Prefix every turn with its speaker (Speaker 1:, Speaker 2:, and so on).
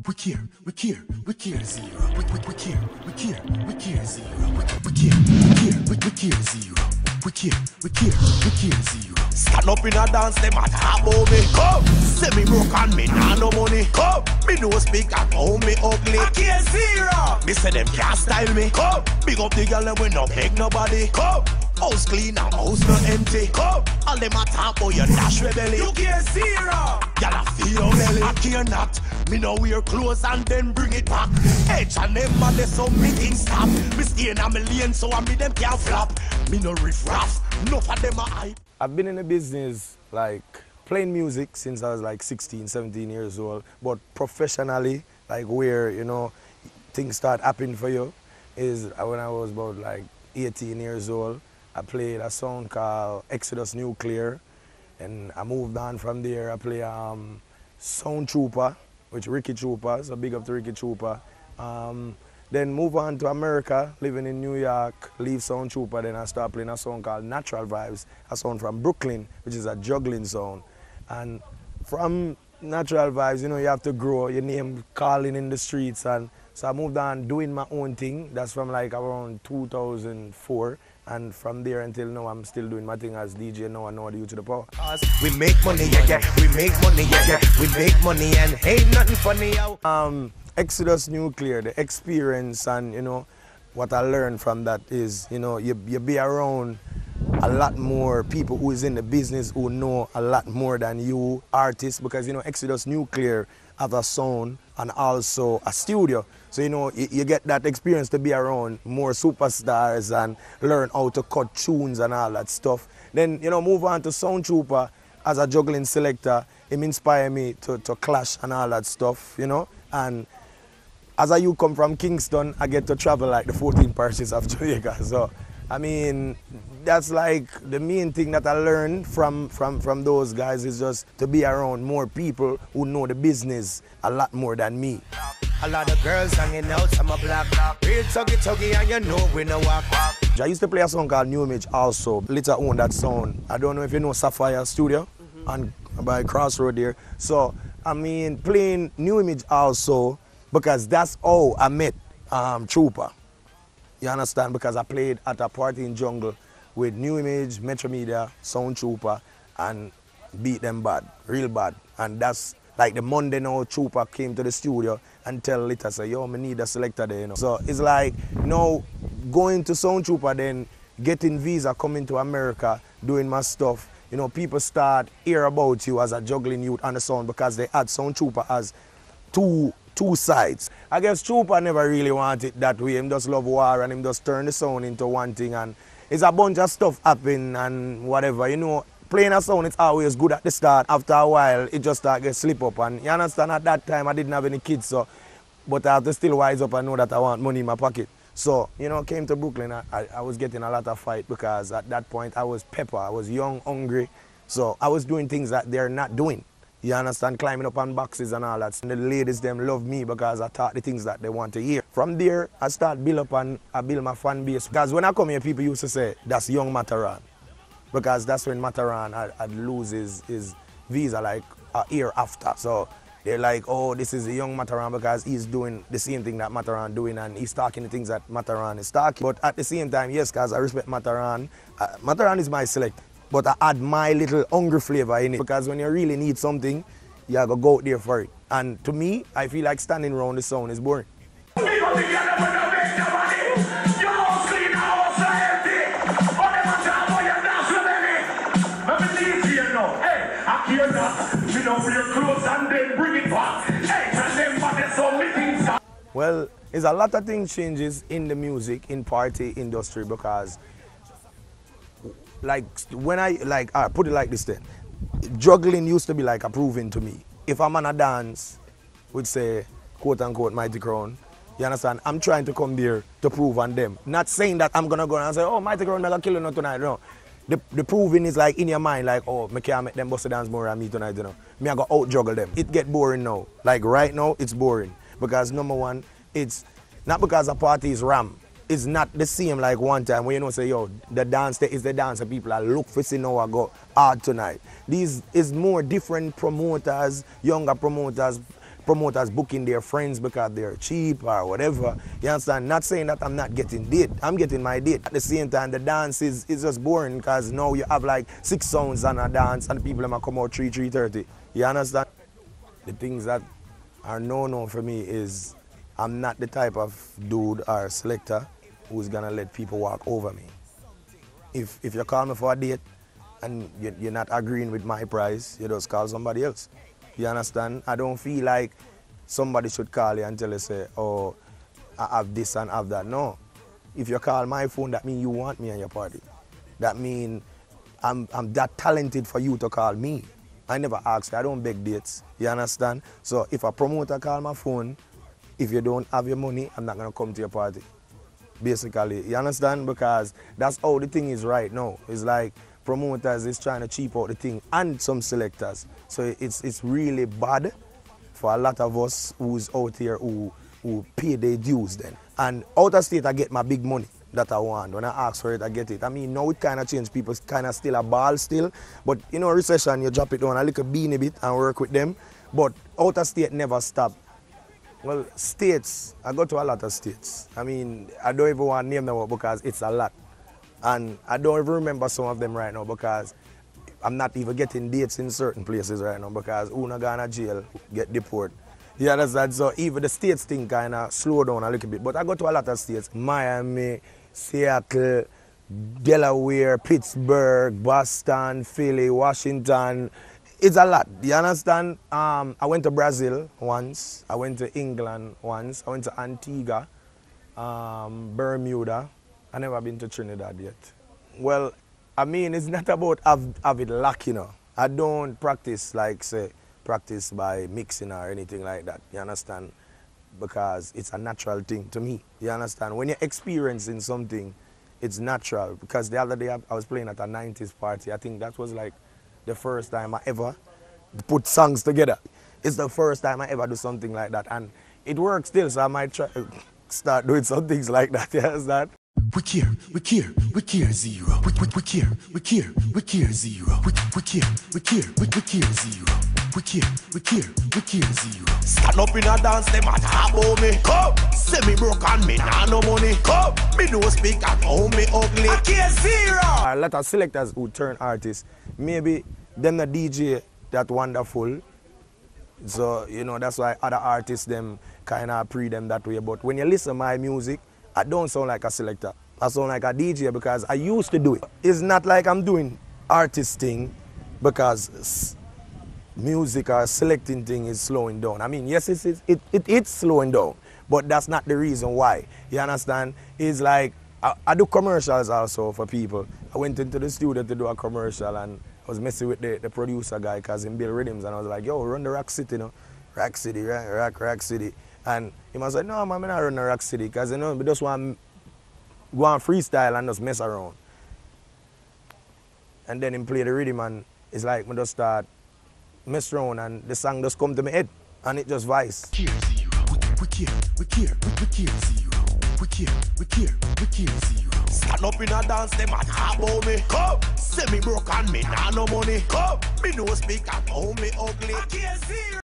Speaker 1: We care zero. We care zero. We care zero. We care zero. We care zero. Stand up in a dance, them a talk about me. Come, say me broke and me nah no money. Come, me no speak about me ugly. I care zero. Me say them can't style me. Come, big up the girl and we no beg nobody. Come, house clean and house not empty. Come, all them a talk about your dash rebellion. You care zero. Y'all a feel your belly. I care not. Me no wear clothes and then bring it back. Edge and them man they so me things stop. Me stay in a million so I me them can't flop. Me no riff raff. No for them a hype.
Speaker 2: I've been in the business like playing music since I was like 16, 17 years old. But professionally, like where, you know, things start happening for you is when I was about like 18 years old. I played a song called Exodus Nuclear. And I moved on from there. I play Sound Trooper, which Ricky Trooper, so big up to Ricky Trooper. Then move on to America, living in New York, leave Sound Trooper, then I start playing a song called Natural Vibes, a song from Brooklyn, which is a juggling song. And from Natural Vibes, you know, you have to grow, your name calling in the streets. And so I moved on doing my own thing. That's from like around 2004. And from there until now, I'm still doing my thing as DJ. Now I know the youth to the power.
Speaker 1: We make money, yeah. We make money, yeah. We make money and ain't nothing funny out.
Speaker 2: Exodus Nuclear, the experience and, you know, what I learned from that is, you know, you be around a lot more people who is in the business who know a lot more than you artists because, you know, Exodus Nuclear have a sound and also a studio. So, you know, you get that experience to be around more superstars and learn how to cut tunes and all that stuff. Then, you know, move on to Sound Trooper as a juggling selector. It inspired me to clash and all that stuff, you know. And as a youth come from Kingston, I get to travel like the 14 parishes of Jamaica. So, I mean, that's like the main thing that I learned from those guys is just to be around more people who know the business a lot more than me.
Speaker 1: A lot of girls hanging out, some are black. Real tuggy and you know we no walk.
Speaker 2: I used to play a song called New Image also. Later own that sound. I don't know if you know Sapphire Studio and by Crossroad there. So, I mean, playing New Image also because that's how I met Trooper. You understand? Because I played at a party in Jungle with New Image, Metro Media, Sound Trooper, and beat them bad, real bad. And that's like the Monday now Trooper came to the studio and tell Lita, say, yo, me need a selector there, you know. So it's like, you know, going to Sound Trooper, then getting visa, coming to America, doing my stuff. You know, people start hear about you as a juggling youth on the sound because they had Sound Trooper as two sides. I guess Trooper never really wanted it that way. Him just love war and him just turn the sound into one thing and it's a bunch of stuff happen and whatever. You know, playing a sound it's always good at the start. After a while, it just start get slip up. And you understand, at that time I didn't have any kids, so but I have to still wise up and know that I want money in my pocket. So, you know, came to Brooklyn, I was getting a lot of fight because at that point I was pepper, I was young, hungry. So I was doing things that they're not doing. You understand, climbing up on boxes and all that. And the ladies, them love me because I taught the things that they want to hear. From there, I start build up and I build my fan base. Because when I come here, people used to say, that's young Mataran. Because that's when Mataran had lose his visa like a year after. So they're like, oh, this is a young Mataran because he's doing the same thing that Mataran doing and he's talking the things that Mataran is talking. But at the same time, yes, because I respect Mataran. Mataran is my select. But I add my little hungry flavor in it because when you really need something, you gotta go out there for it. And to me, I feel like standing around the sound is boring. Well, there's a lot of things changes in the music, in party industry because like when I put it like this then, juggling used to be like approving to me. If I'm on a dance, would say quote unquote Mighty Crown, you understand? I'm trying to come there to prove on them. Not saying that I'm gonna go and say, oh, Mighty Crown, I'm gonna kill you tonight. No. The proving is like in your mind, like, oh, I can't make them bust a dance more than me tonight, you know. Me I go out juggle them. It get boring now. Like right now, it's boring. Because number one, it's not because a party is ram. It's not the same like one time when you know say, yo, the dance is the dance and people are look for see now I go hard tonight. These is more different promoters, younger promoters, promoters booking their friends because they're cheap or whatever. You understand? Not saying that I'm not getting date. I'm getting my date. At the same time, the dance is just boring because now you have like 6 sounds on a dance and the people might come out 3:30. You understand? The things that are no-no for me is I'm not the type of dude or selector who's gonna let people walk over me. If you call me for a date and you're not agreeing with my price, you just call somebody else. You understand? I don't feel like somebody should call you and tell you, say, oh, I have this and have that. No. If you call my phone, that means you want me at your party. That means I'm that talented for you to call me. I never ask you. I don't beg dates. You understand? So if a promoter call my phone, if you don't have your money, I'm not going to come to your party. Basically, you understand? Because that's how the thing is right now. It's like promoters is trying to cheap out the thing and some selectors. So it's really bad for a lot of us who's out here who pay their dues then. And out of state I get my big money that I want. When I ask for it, I get it. I mean, now it kind of changed. People kind of still a ball still. But you know, recession, you drop it down a little beanie bit and work with them. But out of state never stop. Well, states, I go to a lot of states. I mean, I don't even want to name them because it's a lot. And I don't even remember some of them right now because I'm not even getting dates in certain places right now because who not gonna jail, get deported. You understand? So even the states thing kind of slow down a little bit. But I go to a lot of states. Miami, Seattle, Delaware, Pittsburgh, Boston, Philly, Washington. It's a lot. You understand? I went to Brazil once. I went to England once. I went to Antigua, Bermuda. I never been to Trinidad yet. Well, I mean, it's not about having luck, you know. I don't practice like, say, practice by mixing or anything like that. You understand? Because it's a natural thing to me. You understand? When you're experiencing something, it's natural. Because the other day I was playing at a 90s party. I think that was like the first time I ever put songs together. It's the first time I ever do something like that. And it works still, so I might try start doing some things like that. You understand?
Speaker 1: We care zero. We care zero. We care zero. We care zero. Stand up in a dance, them a talk about me. Come, say me broke and me nah no money. Come, me no speak at home, me ugly. I care zero.
Speaker 2: A lot of selectors who turn artists, maybe them the DJ that wonderful. So, you know, that's why other artists, them kind of pre them that way. But when you listen to my music, I don't sound like a selector. I sound like a DJ because I used to do it. It's not like I'm doing artist thing because music or selecting thing is slowing down. I mean, yes, it's slowing down, but that's not the reason why. You understand? It's like, I do commercials also for people. I went into the studio to do a commercial and I was messing with the producer guy because he built rhythms and I was like, yo, run the Rock City, you know? Rock City, Rock City. And he must say, no, man, I'm not running Rock City because, you know, we just want to go on freestyle and just mess around. And then him play the rhythm and it's like, we just start mess around and the song just come to my head and it just vice.
Speaker 1: We care zero. We care zero. We care zero. Stand up in a dance, them a talk about me. Come, say me broke and me nah no money. Come, me no speak at home, me ugly. I care zero.